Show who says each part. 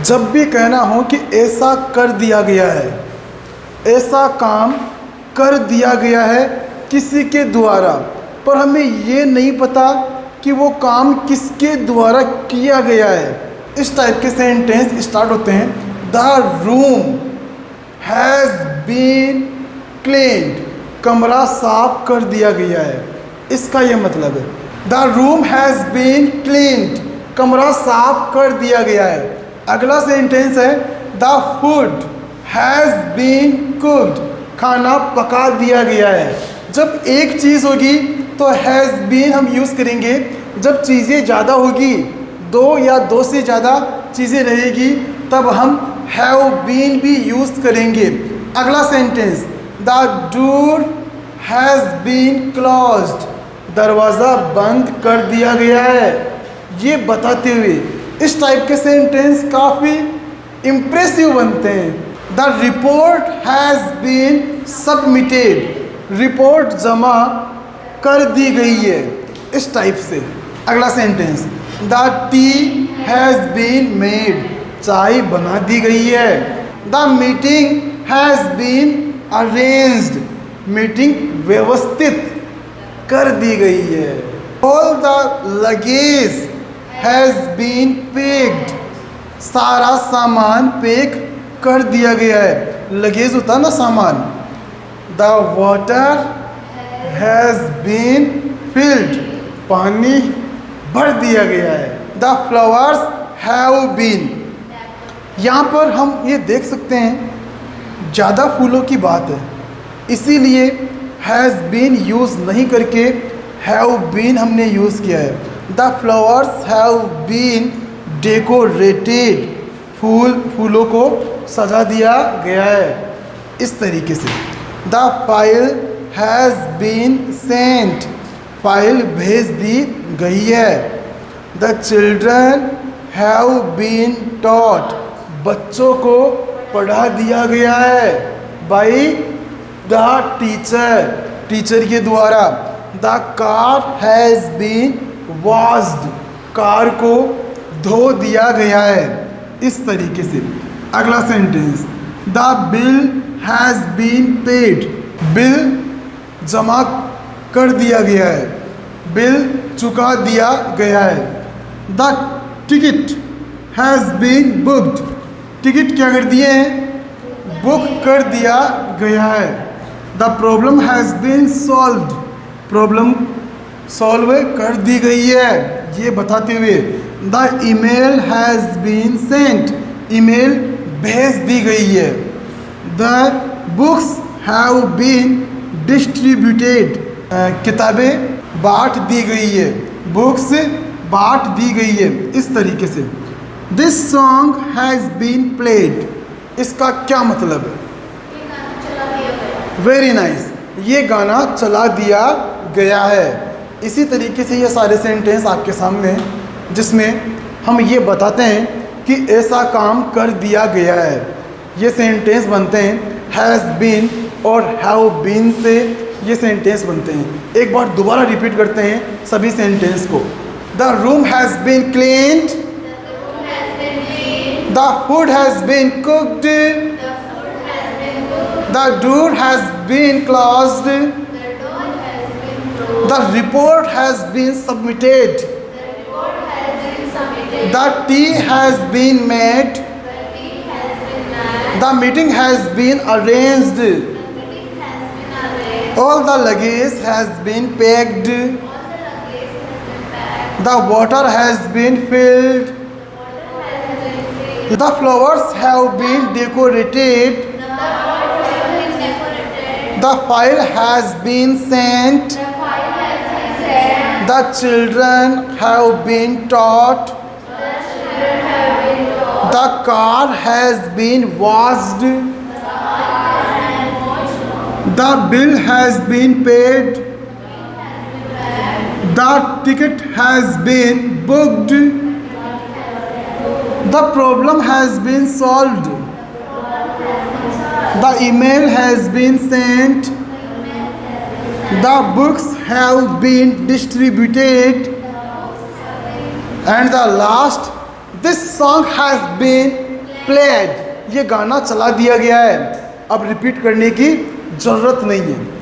Speaker 1: जब भी कहना हो कि ऐसा कर दिया गया है, ऐसा काम कर दिया गया है किसी के द्वारा, पर हमें ये नहीं पता कि वो काम किसके द्वारा किया गया है, इस टाइप के सेंटेंस स्टार्ट होते हैं। The room has been cleaned, कमरा साफ कर दिया गया है, इसका ये मतलब है। The room has been cleaned, कमरा साफ कर दिया गया है। अगला सेंटेंस है the food has been cooked, खाना पका दिया गया है। जब एक चीज़ होगी तो हैज़ बीन हम यूज़ करेंगे, जब चीज़ें ज़्यादा होगी, दो या दो से ज़्यादा चीज़ें रहेगी, तब हम हैव बीन भी यूज़ करेंगे। अगला sentence the door has been closed, दरवाज़ा बंद कर दिया गया है। ये बताते हुए इस टाइप के सेंटेंस काफ़ी इम्प्रेसिव बनते हैं। The report has been submitted, report जमा कर दी गई है, इस टाइप से। अगला sentence the tea has been made, चाय बना दी गई है। The meeting has been arranged, meeting व्यवस्थित कर दी गई है। All the luggage has been packed, सारा सामान पैक कर दिया गया है। लगेज होता है ना सामान। The water has been filled, पानी भर दिया गया है। द फ्लावर्स हैव बीन, यहाँ पर हम ये देख सकते हैं ज़्यादा फूलों की बात है, इसीलिए हैज़ बीन यूज़ नहीं करके हैव बीन हमने यूज़ किया है। The flowers have been decorated, फूलों को सजा दिया गया है, इस तरीके से। The file has been sent, file भेज दी गई है। The children have been taught, बच्चों को पढ़ा दिया गया है बाई द टीचर, टीचर के द्वारा। The car has been washed, car को धो दिया गया है, इस तरीके से। अगला sentence the bill has been paid, bill जमा कर दिया गया है, बिल चुका दिया गया है। The ticket has been booked, ticket क्या कर दिए हैं, बुक कर दिया गया है। The problem has been solved, problem solve कर दी गई है, ये बताते हुए। The email has been sent, email भेज दी गई है। The books have been distributed, किताबें बांट दी गई है, बुक्स बांट दी गई है, इस तरीके से। This song has been played, इसका क्या मतलब है, वेरी नाइस, ये गाना चला दिया गया है। इसी तरीके से ये सारे सेंटेंस आपके सामने हैं, जिसमें हम ये बताते हैं कि ऐसा काम कर दिया गया है। ये सेंटेंस बनते हैं हैज़ बीन और हैव बीन से, ये सेंटेंस बनते हैं। एक बार दोबारा रिपीट करते हैं सभी सेंटेंस को। The room has been cleaned, the food has been cooked, the door has been closed, the report has been submitted, the tea has been made, the meeting has been arranged, all the luggage has been packed, the water has been filled, the flowers have been decorated, the file has been sent, the children have been taught, the car has been washed, the bill has been paid, the ticket has been booked, the problem has been solved, the email has been sent, the books have been distributed, and the last, this song has been played, ये गाना चला दिया गया है, अब repeat करने की ज़रूरत नहीं है।